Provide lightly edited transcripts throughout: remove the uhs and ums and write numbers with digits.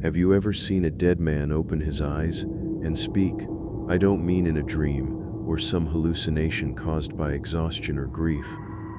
Have you ever seen a dead man open his eyes and speak? I don't mean in a dream or some hallucination caused by exhaustion or grief.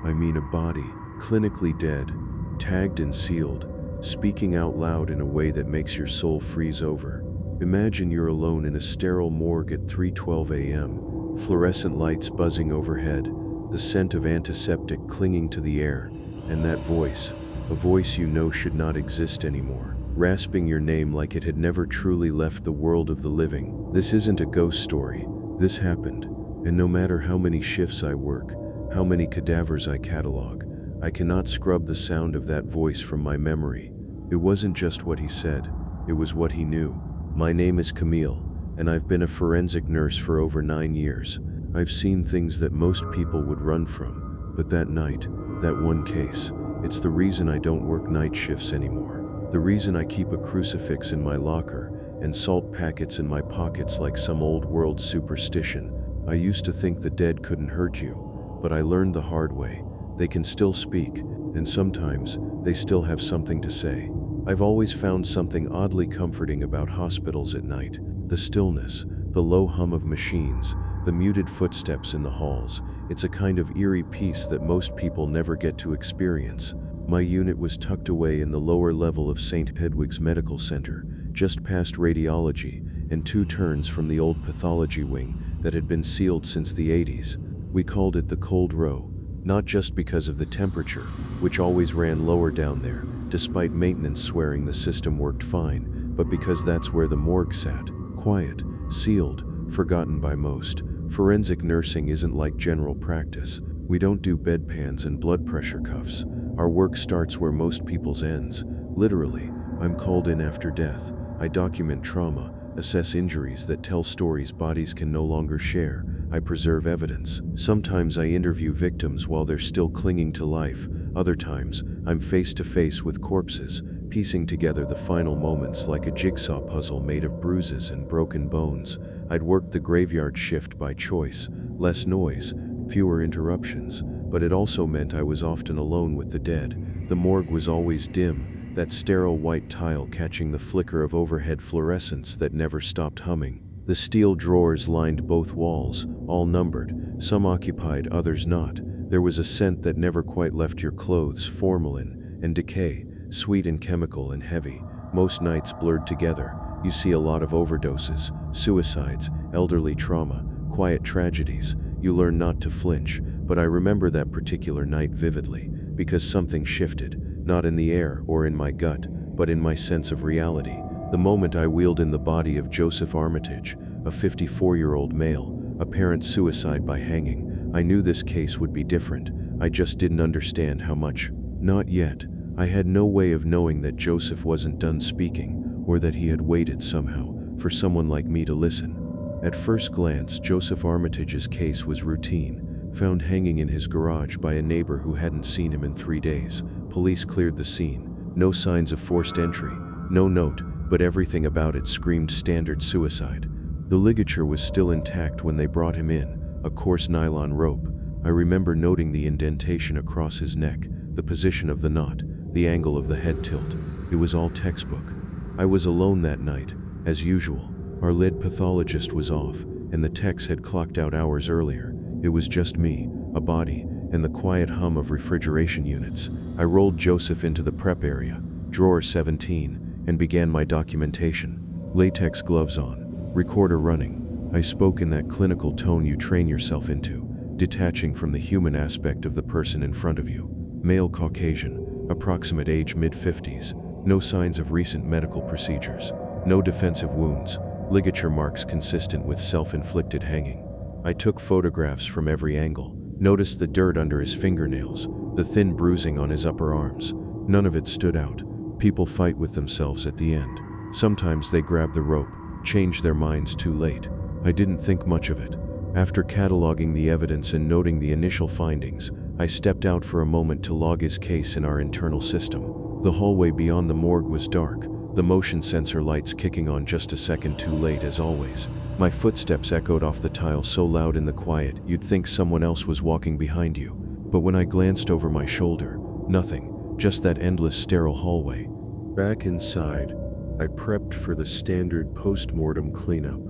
I mean a body, clinically dead, tagged and sealed, speaking out loud in a way that makes your soul freeze over. Imagine you're alone in a sterile morgue at 3:12 a.m., fluorescent lights buzzing overhead, the scent of antiseptic clinging to the air, and that voice, a voice you know should not exist anymore, rasping your name like it had never truly left the world of the living. This isn't a ghost story. This happened, and no matter how many shifts I work, how many cadavers I catalog, I cannot scrub the sound of that voice from my memory. It wasn't just what he said, it was what he knew. My name is Camille, and I've been a forensic nurse for over 9 years. I've seen things that most people would run from, but that night, that one case, it's the reason I don't work night shifts anymore. The reason I keep a crucifix in my locker and salt packets in my pockets like some old world superstition. I used to think the dead couldn't hurt you, but I learned the hard way. They can still speak, and sometimes they still have something to say. I've always found something oddly comforting about hospitals at night. The stillness, the low hum of machines, the muted footsteps in the halls. It's a kind of eerie peace that most people never get to experience. My unit was tucked away in the lower level of St. Hedwig's Medical Center, just past radiology and 2 turns from the old pathology wing that had been sealed since the 80s. We called it the cold row, not just because of the temperature, which always ran lower down there, despite maintenance swearing the system worked fine, but because that's where the morgue sat, quiet, sealed, forgotten by most. Forensic nursing isn't like general practice. We don't do bedpans and blood pressure cuffs. Our work starts where most people's ends. Literally, I'm called in after death. I document trauma, assess injuries that tell stories bodies can no longer share. I preserve evidence. Sometimes I interview victims while they're still clinging to life. Other times, I'm face to face with corpses, piecing together the final moments like a jigsaw puzzle made of bruises and broken bones. I'd worked the graveyard shift by choice. Less noise, fewer interruptions, but it also meant I was often alone with the dead. The morgue was always dim, that sterile white tile catching the flicker of overhead fluorescence that never stopped humming. The steel drawers lined both walls, all numbered, some occupied, others not. There was a scent that never quite left your clothes, formalin and decay, sweet and chemical and heavy. Most nights blurred together. You see a lot of overdoses, suicides, elderly trauma, quiet tragedies. You learn not to flinch, but I remember that particular night vividly, because something shifted, not in the air or in my gut, but in my sense of reality. The moment I wheeled in the body of Joseph Armitage, a 54-year-old male, apparent suicide by hanging, I knew this case would be different. I just didn't understand how much. Not yet. I had no way of knowing that Joseph wasn't done speaking, or that he had waited somehow for someone like me to listen. At first glance, Joseph Armitage's case was routine, found hanging in his garage by a neighbor who hadn't seen him in 3 days. Police cleared the scene. No signs of forced entry, no note, but everything about it screamed standard suicide. The ligature was still intact when they brought him in, a coarse nylon rope. I remember noting the indentation across his neck, the position of the knot, the angle of the head tilt. It was all textbook. I was alone that night, as usual. Our lead pathologist was off, and the techs had clocked out hours earlier. It was just me, a body, and the quiet hum of refrigeration units. I rolled Joseph into the prep area, drawer 17, and began my documentation. Latex gloves on, recorder running. I spoke in that clinical tone you train yourself into, detaching from the human aspect of the person in front of you. Male Caucasian, approximate age mid-50s, no signs of recent medical procedures, no defensive wounds, ligature marks consistent with self-inflicted hanging. I took photographs from every angle, noticed the dirt under his fingernails, the thin bruising on his upper arms. None of it stood out. People fight with themselves at the end. Sometimes they grab the rope, change their minds too late. I didn't think much of it. After cataloging the evidence and noting the initial findings, I stepped out for a moment to log his case in our internal system. The hallway beyond the morgue was dark, the motion sensor lights kicking on just a second too late as always. My footsteps echoed off the tile so loud in the quiet you'd think someone else was walking behind you. But when I glanced over my shoulder, nothing, just that endless sterile hallway. Back inside, I prepped for the standard post-mortem cleanup.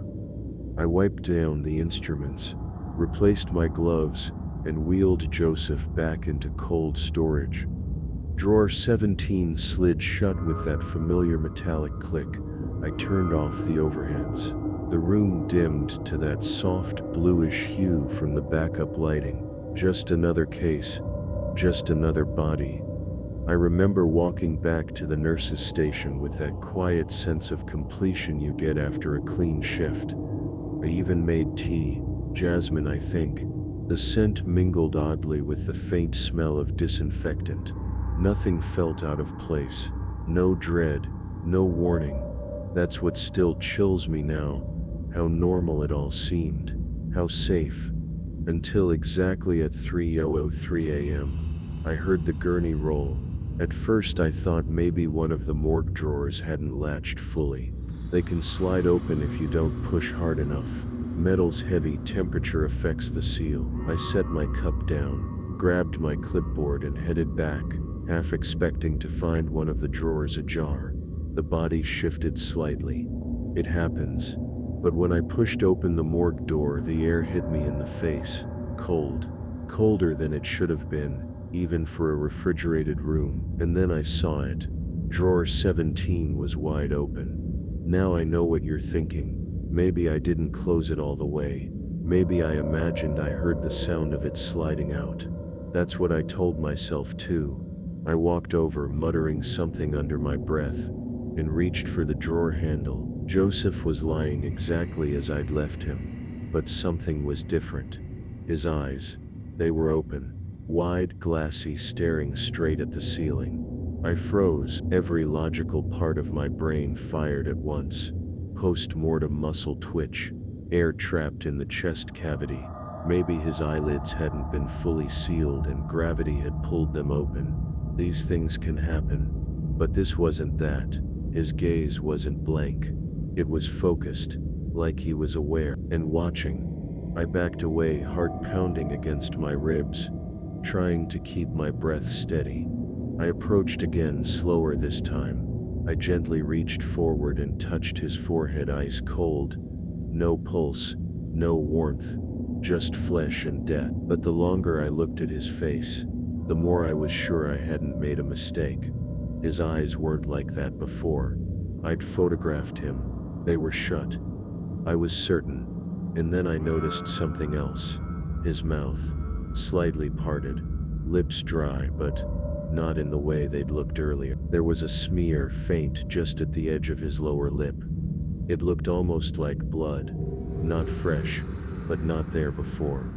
I wiped down the instruments, replaced my gloves, and wheeled Joseph back into cold storage. Drawer 17 slid shut with that familiar metallic click. I turned off the overheads. The room dimmed to that soft bluish hue from the backup lighting. Just another case, just another body. I remember walking back to the nurse's station with that quiet sense of completion you get after a clean shift. I even made tea, jasmine I think. The scent mingled oddly with the faint smell of disinfectant. Nothing felt out of place. No dread, no warning. That's what still chills me now. How normal it all seemed. How safe. Until exactly at 3:03 a.m. I heard the gurney roll. At first I thought maybe one of the morgue drawers hadn't latched fully. They can slide open if you don't push hard enough. Metal's heavy, temperature affects the seal. I set my cup down, grabbed my clipboard and headed back, half expecting to find one of the drawers ajar. The body shifted slightly. It happens. But when I pushed open the morgue door, the air hit me in the face. Cold. Colder than it should have been, even for a refrigerated room. And then I saw it. Drawer 17 was wide open. Now I know what you're thinking. Maybe I didn't close it all the way. Maybe I imagined I heard the sound of it sliding out. That's what I told myself too. I walked over, muttering something under my breath, and reached for the drawer handle. Joseph was lying exactly as I'd left him, but something was different. His eyes, they were open, wide, glassy, staring straight at the ceiling. I froze. Every logical part of my brain fired at once. Post-mortem muscle twitch, air trapped in the chest cavity. Maybe his eyelids hadn't been fully sealed and gravity had pulled them open. These things can happen, but this wasn't that. His gaze wasn't blank. It was focused, like he was aware and watching. I backed away, heart pounding against my ribs, trying to keep my breath steady. I approached again, slower this time. I gently reached forward and touched his forehead, ice cold. No pulse, no warmth, just flesh and death. But the longer I looked at his face, the more I was sure I hadn't made a mistake. His eyes weren't like that before. I'd photographed him. They were shut. I was certain. And then I noticed something else. His mouth, slightly parted, lips dry, but not in the way they'd looked earlier. There was a smear, faint, just at the edge of his lower lip. It looked almost like blood. Not fresh, but not there before.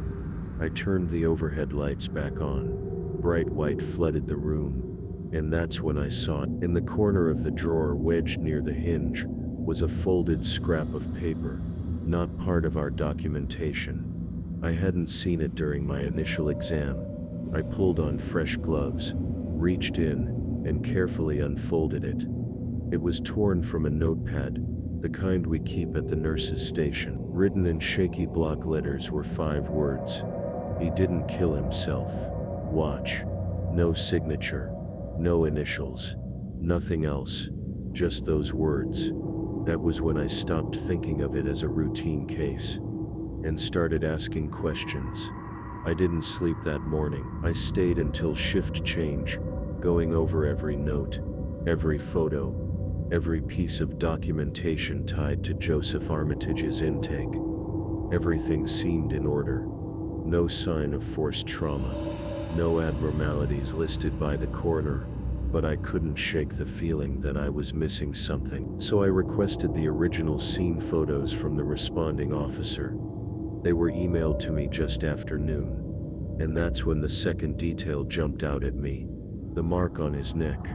I turned the overhead lights back on. Bright white flooded the room. And that's when I saw it. In the corner of the drawer, wedged near the hinge, was a folded scrap of paper, not part of our documentation. I hadn't seen it during my initial exam. I pulled on fresh gloves, reached in, and carefully unfolded it. It was torn from a notepad, the kind we keep at the nurse's station. Written in shaky block letters were 5 words. He didn't kill himself. Watch. No signature. No initials. Nothing else. Just those words. That was when I stopped thinking of it as a routine case, and started asking questions. I didn't sleep that morning. I stayed until shift change, going over every note, every photo, every piece of documentation tied to Joseph Armitage's intake. Everything seemed in order. No sign of forced trauma, no abnormalities listed by the coroner, but I couldn't shake the feeling that I was missing something. So I requested the original scene photos from the responding officer. They were emailed to me just after noon, and that's when the second detail jumped out at me. The mark on his neck.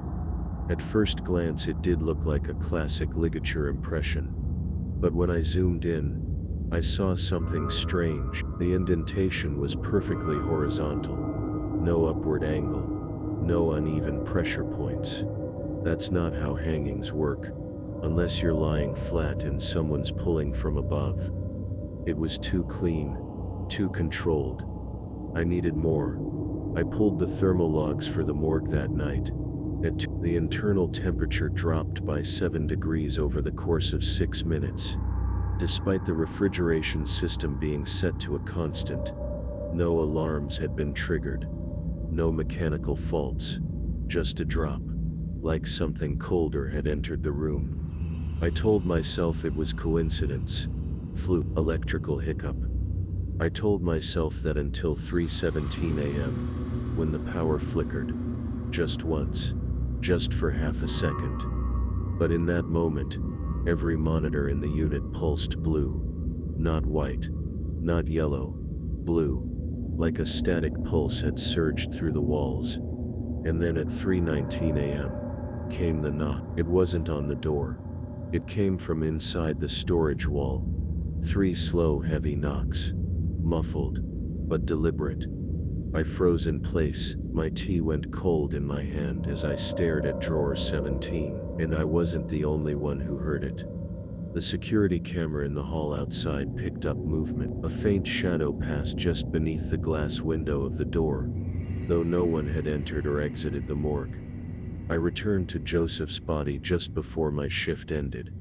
At first glance it did look like a classic ligature impression, but when I zoomed in, I saw something strange. The indentation was perfectly horizontal. No upward angle. No uneven pressure points. That's not how hangings work, unless you're lying flat and someone's pulling from above. It was too clean, too controlled. I needed more. I pulled the thermal logs for the morgue that night. The internal temperature dropped by 7 degrees over the course of 6 minutes. Despite the refrigeration system being set to a constant, no alarms had been triggered. No mechanical faults, just a drop, like something colder had entered the room. I told myself it was coincidence, fluke, electrical hiccup. I told myself that until 3:17 a.m., when the power flickered, just once, just for half a second. But in that moment, every monitor in the unit pulsed blue. Not white, not yellow, blue. Like a static pulse had surged through the walls. And then at 3:19 a.m., came the knock. It wasn't on the door. It came from inside the storage wall. 3 slow, heavy knocks. Muffled, but deliberate. I froze in place. My tea went cold in my hand as I stared at drawer 17, and I wasn't the only one who heard it. The security camera in the hall outside picked up movement. A faint shadow passed just beneath the glass window of the door, though no one had entered or exited the morgue. I returned to Joseph's body just before my shift ended.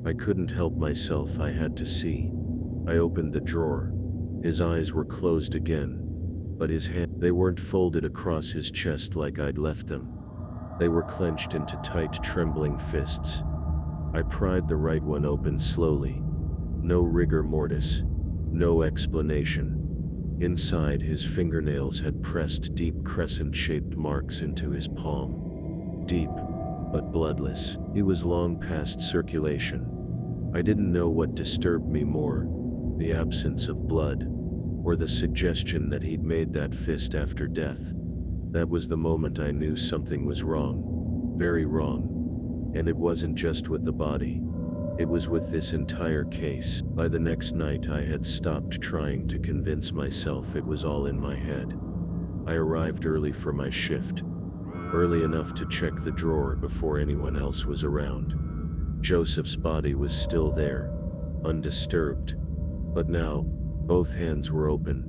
I couldn't help myself, I had to see. I opened the drawer. His eyes were closed again, but his hands, they weren't folded across his chest like I'd left them. They were clenched into tight, trembling fists. I pried the right one open slowly. No rigor mortis, no explanation. Inside, his fingernails had pressed deep crescent-shaped marks into his palm. Deep, but bloodless. He was long past circulation. I didn't know what disturbed me more, the absence of blood, or the suggestion that he'd made that fist after death. That was the moment I knew something was wrong. Very wrong. And it wasn't just with the body. It was with this entire case. By the next night, I had stopped trying to convince myself it was all in my head. I arrived early for my shift, early enough to check the drawer before anyone else was around. Joseph's body was still there, undisturbed. But now, both hands were open,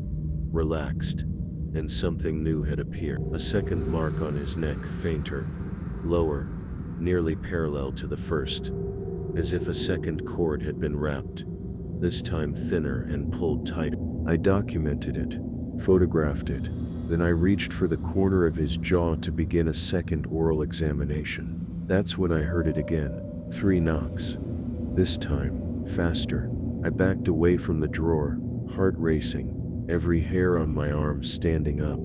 relaxed, and something new had appeared. A second mark on his neck, fainter, lower, nearly parallel to the first, as if a second cord had been wrapped, this time thinner and pulled tighter. I documented it, photographed it, then I reached for the corner of his jaw to begin a second oral examination. That's when I heard it again. 3 knocks. This time, faster. I backed away from the drawer, heart racing, every hair on my arm standing up.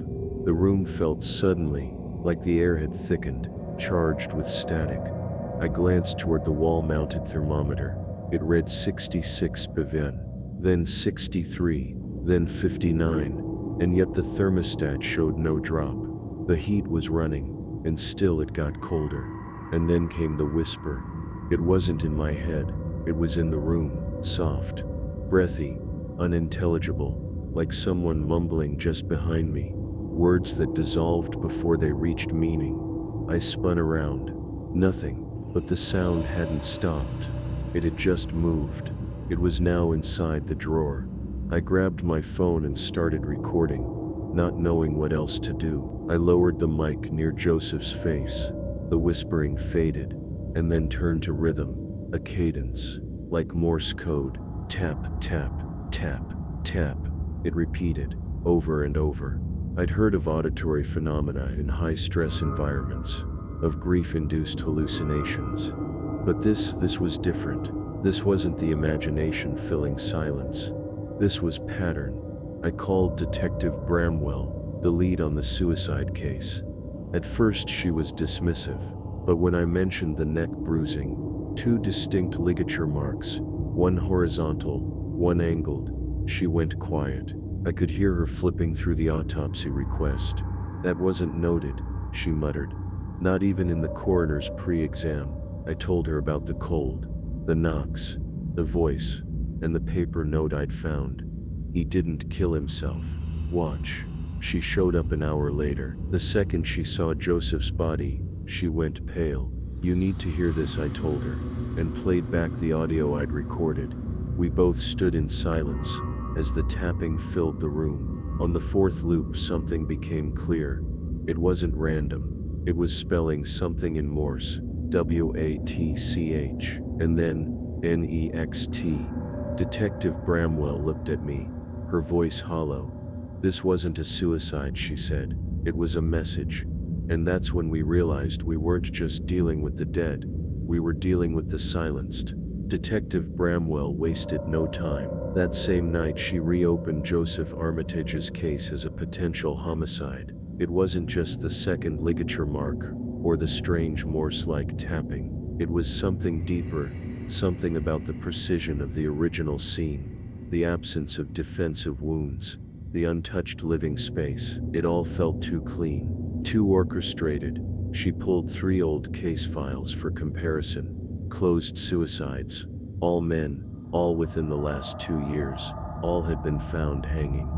The room felt suddenly like the air had thickened, charged with static. I glanced toward the wall-mounted thermometer. It read 66 BVN, then 63, then 59, and yet the thermostat showed no drop. The heat was running, and still it got colder. And then came the whisper. It wasn't in my head, it was in the room, soft, breathy, unintelligible, like someone mumbling just behind me, words that dissolved before they reached meaning. I spun around. Nothing, but the sound hadn't stopped. It had just moved. It was now inside the drawer. I grabbed my phone and started recording, not knowing what else to do. I lowered the mic near Joseph's face. The whispering faded, and then turned to rhythm, a cadence, like Morse code. Tap, tap, tap, tap. It repeated, over and over. I'd heard of auditory phenomena in high-stress environments, of grief-induced hallucinations. But this was different. This wasn't the imagination filling silence. This was pattern. I called Detective Bramwell, the lead on the suicide case. At first she was dismissive, but when I mentioned the neck bruising, 2 distinct ligature marks, one horizontal, one angled, she went quiet. I could hear her flipping through the autopsy request. That wasn't noted, she muttered. Not even in the coroner's pre-exam. I told her about the cold, the knocks, the voice, and the paper note I'd found. He didn't kill himself. Watch. She showed up an hour later. The second she saw Joseph's body, she went pale. You need to hear this, I told her, and played back the audio I'd recorded. We both stood in silence as the tapping filled the room. On the 4th loop, something became clear. It wasn't random. It was spelling something in Morse, WATCH, and then NEXT. Detective Bramwell looked at me, her voice hollow. "This wasn't a suicide," she said. "It was a message." And that's when we realized we weren't just dealing with the dead, we were dealing with the silenced. Detective Bramwell wasted no time. That same night she reopened Joseph Armitage's case as a potential homicide. It wasn't just the second ligature mark, or the strange Morse-like tapping. It was something deeper, something about the precision of the original scene, the absence of defensive wounds, the untouched living space. It all felt too clean, too orchestrated. She pulled 3 old case files for comparison. Closed suicides. All men, all within the last 2 years. All had been found hanging.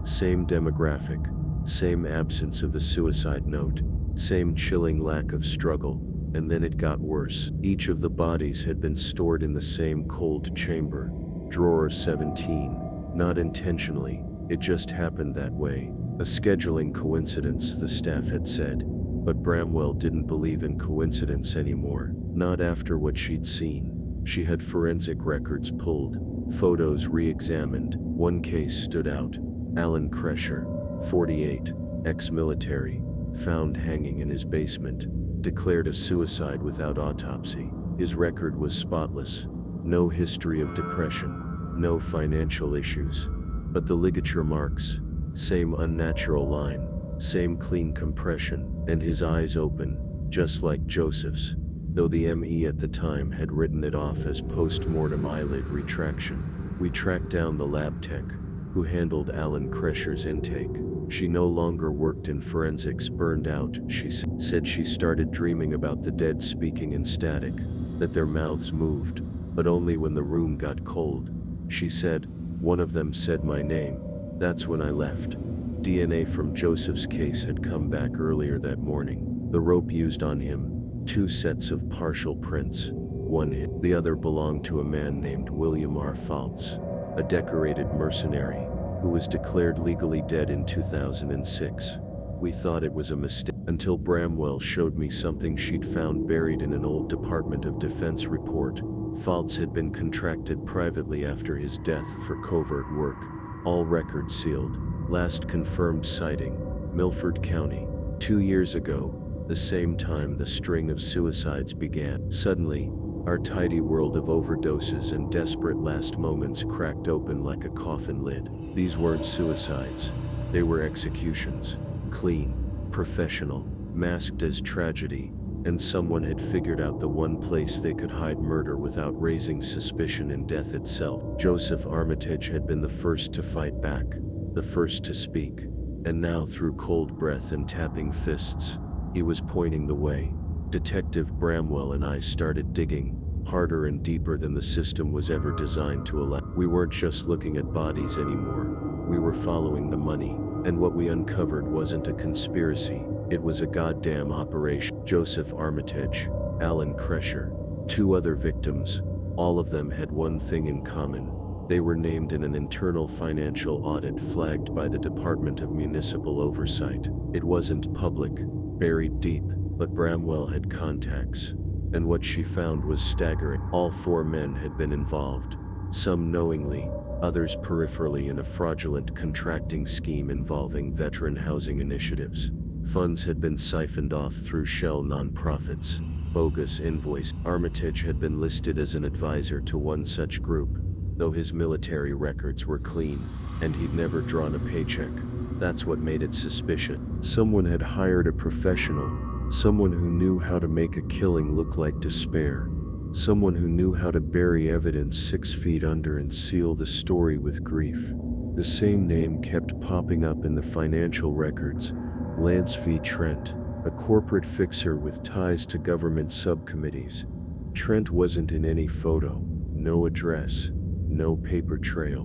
Same demographic, same absence of a suicide note, same chilling lack of struggle. And then it got worse. Each of the bodies had been stored in the same cold chamber, drawer 17. Not intentionally, it just happened that way. A scheduling coincidence, the staff had said. But Bramwell didn't believe in coincidence anymore. Not after what she'd seen. She had forensic records pulled, photos re-examined. One case stood out. Alan Kresher, 48, ex-military, found hanging in his basement. Declared a suicide without autopsy. His record was spotless. No history of depression. No financial issues. But the ligature marks. Same unnatural line. Same clean compression. And his eyes open, just like Joseph's. Though the ME at the time had written it off as post-mortem eyelid retraction. We tracked down the lab tech, who handled Alan Kresher's intake. She no longer worked in forensics, burned out. She said she started dreaming about the dead speaking in static, that their mouths moved, but only when the room got cold. She said, "One of them said my name. That's when I left." DNA from Joseph's case had come back earlier that morning. The rope used on him, 2 sets of partial prints. One hit, the other belonged to a man named William R. Faltz, a decorated mercenary, who was declared legally dead in 2006. We thought it was a mistake, until Bramwell showed me something she'd found buried in an old Department of Defense report. Faltz had been contracted privately after his death for covert work. All records sealed. Last confirmed sighting, Milford County, 2 years ago, the same time the string of suicides began. Suddenly, our tidy world of overdoses and desperate last moments cracked open like a coffin lid. These weren't suicides. They were executions. Clean, professional, masked as tragedy, and someone had figured out the one place they could hide murder without raising suspicion in death itself. Joseph Armitage had been the first to fight back, the first to speak, and now through cold breath and tapping fists, he was pointing the way. Detective Bramwell and I started digging, harder and deeper than the system was ever designed to allow. We weren't just looking at bodies anymore, we were following the money, and what we uncovered wasn't a conspiracy, it was a goddamn operation. Joseph Armitage, Alan Kresher, 2 other victims, all of them had one thing in common. They were named in an internal financial audit flagged by the Department of Municipal Oversight. It wasn't public, buried deep, but Bramwell had contacts. And what she found was staggering. All 4 men had been involved, some knowingly, others peripherally, in a fraudulent contracting scheme involving veteran housing initiatives. Funds had been siphoned off through shell nonprofits, bogus invoice. Armitage had been listed as an advisor to one such group, though his military records were clean, and he'd never drawn a paycheck. That's what made it suspicious. Someone had hired a professional, someone who knew how to make a killing look like despair, someone who knew how to bury evidence 6 feet under and seal the story with grief. The same name kept popping up in the financial records, Lance V. Trent, a corporate fixer with ties to government subcommittees. Trent wasn't in any photo, no address, no paper trail,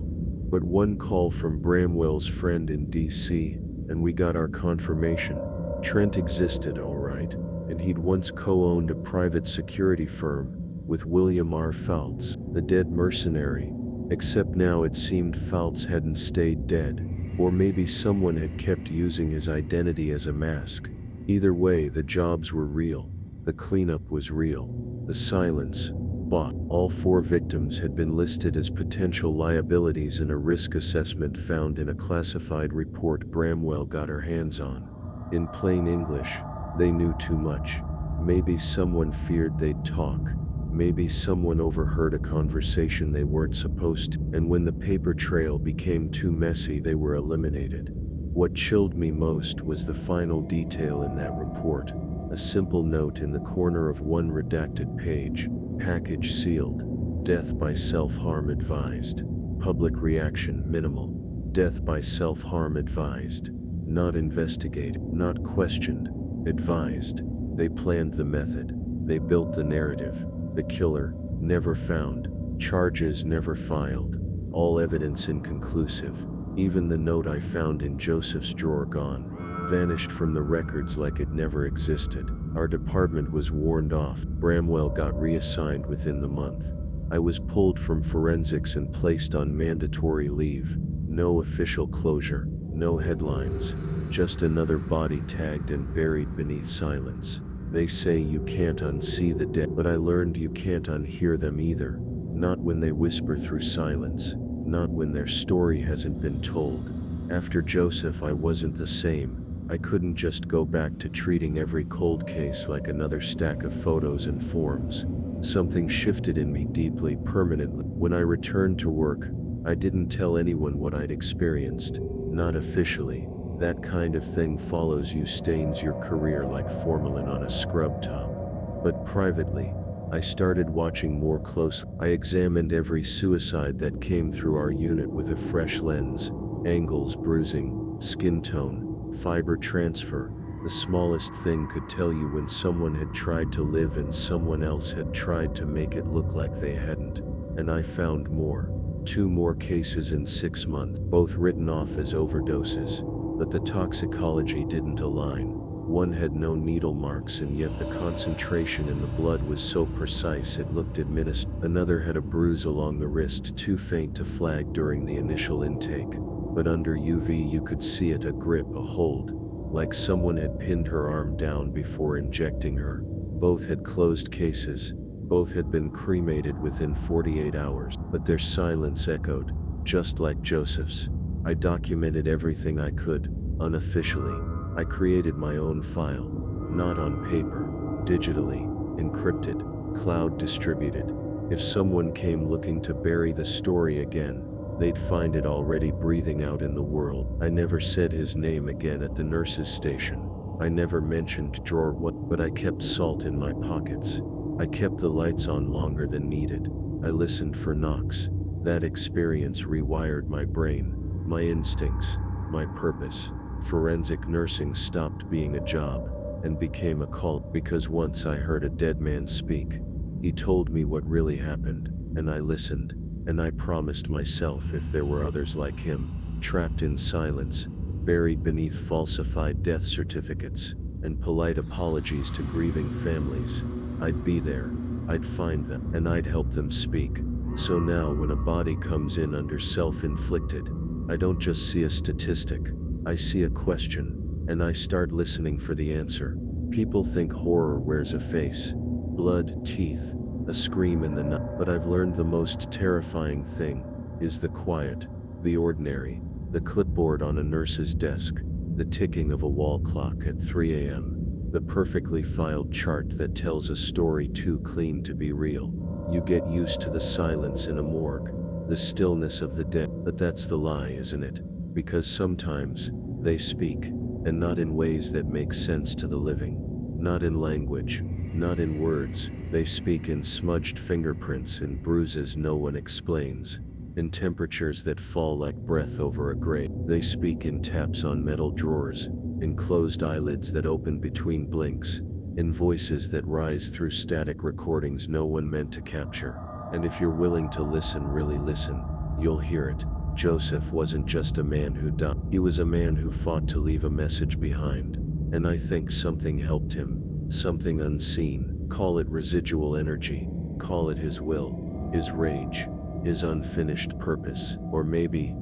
but one call from Bramwell's friend in DC, and we got our confirmation. Trent existed, all right, and he'd once co-owned a private security firm with William R. Faltz, the dead mercenary, except now it seemed Faltz hadn't stayed dead, or maybe someone had kept using his identity as a mask. Either way, the jobs were real. The cleanup was real. The silence, bought. All 4 victims had been listed as potential liabilities in a risk assessment found in a classified report Bramwell got her hands on. In plain English, they knew too much. Maybe someone feared they'd talk. Maybe someone overheard a conversation they weren't supposed to, and when the paper trail became too messy, they were eliminated. What chilled me most was the final detail in that report. A simple note in the corner of one redacted page: package sealed. Death by self-harm advised. Public reaction minimal. Death by self-harm advised. Not investigated, not questioned, advised. They planned the method. They built the narrative. The killer, never found. Charges never filed. All evidence inconclusive. Even the note I found in Joseph's drawer gone. Vanished from the records like it never existed. Our department was warned off. Bramwell got reassigned within the month. I was pulled from forensics and placed on mandatory leave. No official closure, no headlines. Just another body tagged and buried beneath silence. They say you can't unsee the dead, but I learned you can't unhear them either. Not when they whisper through silence. Not when their story hasn't been told. After Joseph, I wasn't the same. I couldn't just go back to treating every cold case like another stack of photos and forms. Something shifted in me deeply, permanently. When I returned to work, I didn't tell anyone what I'd experienced. Not officially. That kind of thing follows you, stains your career like formalin on a scrub top. But privately, I started watching more closely. I examined every suicide that came through our unit with a fresh lens. Angles, bruising, skin tone, fiber transfer. The smallest thing could tell you when someone had tried to live and someone else had tried to make it look like they hadn't. And I found more. 2 more cases in 6 months, both written off as overdoses. But the toxicology didn't align. One had no needle marks, and yet the concentration in the blood was so precise it looked administered. Another had a bruise along the wrist, too faint to flag during the initial intake. But under UV you could see it, a grip, a hold, like someone had pinned her arm down before injecting her. Both had closed cases. Both had been cremated within 48 hours. But their silence echoed, just like Joseph's. I documented everything I could, unofficially. I created my own file, not on paper, digitally, encrypted, cloud distributed. If someone came looking to bury the story again, they'd find it already breathing out in the world. I never said his name again at the nurse's station. I never mentioned drawer what, but I kept salt in my pockets. I kept the lights on longer than needed. I listened for knocks. That experience rewired my brain. My instincts, my purpose. Forensic nursing stopped being a job and became a call, because once I heard a dead man speak. He told me what really happened, and I listened, and I promised myself if there were others like him, trapped in silence, buried beneath falsified death certificates and polite apologies to grieving families, I'd be there, I'd find them, and I'd help them speak. So now when a body comes in under self-inflicted, I don't just see a statistic, I see a question, and I start listening for the answer. People think horror wears a face, blood, teeth, a scream in the night. But I've learned the most terrifying thing is the quiet, the ordinary, the clipboard on a nurse's desk, the ticking of a wall clock at 3 a.m., the perfectly filed chart that tells a story too clean to be real. You get used to the silence in a morgue, the stillness of the dead. But that's the lie, isn't it? Because sometimes they speak, and not in ways that make sense to the living. Not in language, not in words. They speak in smudged fingerprints and bruises no one explains, in temperatures that fall like breath over a grave. They speak in taps on metal drawers, in closed eyelids that open between blinks, in voices that rise through static recordings no one meant to capture. And if you're willing to listen, really listen, you'll hear it. Joseph wasn't just a man who died. He was a man who fought to leave a message behind. And I think something helped him, something unseen. Call it residual energy, call it his will, his rage, his unfinished purpose. Or maybe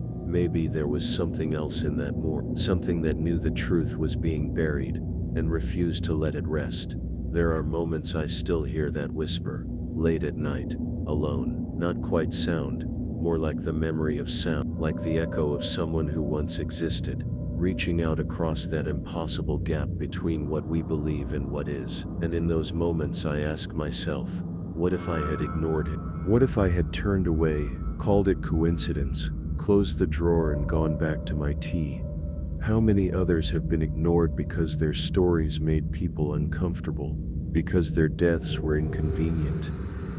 there was something else in that morgue, something that knew the truth was being buried, and refuse to let it rest. There are moments I still hear that whisper, late at night, alone, not quite sound, more like the memory of sound, like the echo of someone who once existed, reaching out across that impossible gap between what we believe and what is. And in those moments I ask myself, what if I had ignored him? What if I had turned away, called it coincidence, closed the drawer and gone back to my tea? How many others have been ignored because their stories made people uncomfortable, because their deaths were inconvenient?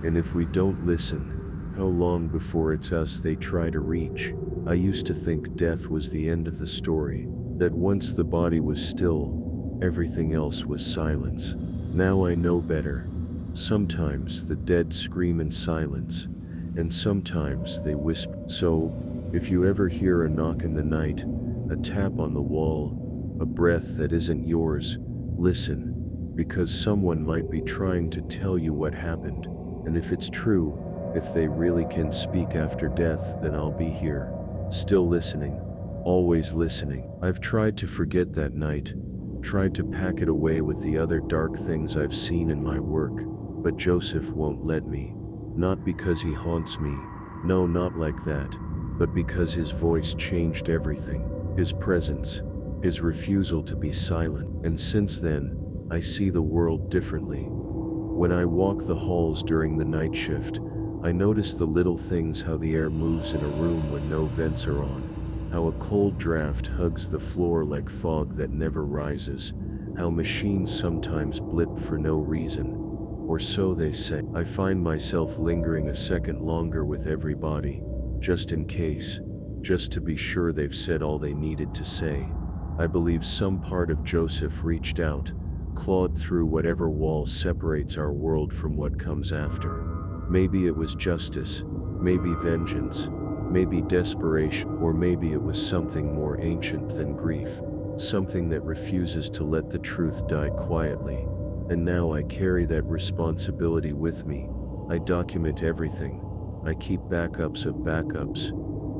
And if we don't listen, how long before it's us they try to reach? I used to think death was the end of the story, that once the body was still, everything else was silence. Now I know better. Sometimes the dead scream in silence, and sometimes they whisper. So, if you ever hear a knock in the night, a tap on the wall, a breath that isn't yours, listen, because someone might be trying to tell you what happened. And if it's true, if they really can speak after death, then I'll be here, still listening, always listening. I've tried to forget that night, tried to pack it away with the other dark things I've seen in my work, but Joseph won't let me. Not because he haunts me, no, not like that, but because his voice changed everything, his presence, his refusal to be silent. And since then, I see the world differently. When I walk the halls during the night shift, I notice the little things, how the air moves in a room when no vents are on, how a cold draft hugs the floor like fog that never rises, how machines sometimes blip for no reason, or so they say. I find myself lingering a second longer with every body, just in case, just to be sure they've said all they needed to say. I believe some part of Joseph reached out, clawed through whatever wall separates our world from what comes after. Maybe it was justice, maybe vengeance, maybe desperation, or maybe it was something more ancient than grief, something that refuses to let the truth die quietly. And now I carry that responsibility with me. I document everything. I keep backups of backups.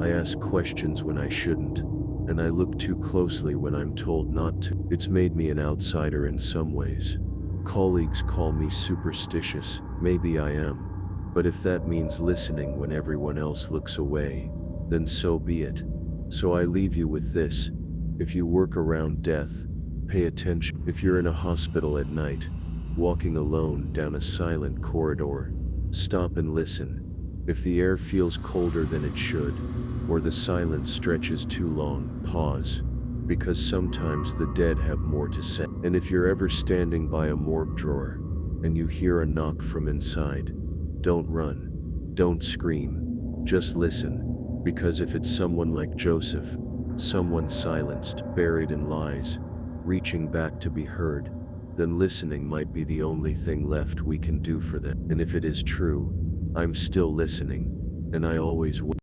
I ask questions when I shouldn't, and I look too closely when I'm told not to. It's made me an outsider in some ways. Colleagues call me superstitious, maybe I am. But if that means listening when everyone else looks away, then so be it. So I leave you with this. If you work around death, pay attention. If you're in a hospital at night, walking alone down a silent corridor, stop and listen. If the air feels colder than it should, or the silence stretches too long, pause, because sometimes the dead have more to say. And if you're ever standing by a morgue drawer, and you hear a knock from inside, don't run, don't scream, just listen, because if it's someone like Joseph, someone silenced, buried in lies, reaching back to be heard, then listening might be the only thing left we can do for them. And if it is true, I'm still listening, and I always will.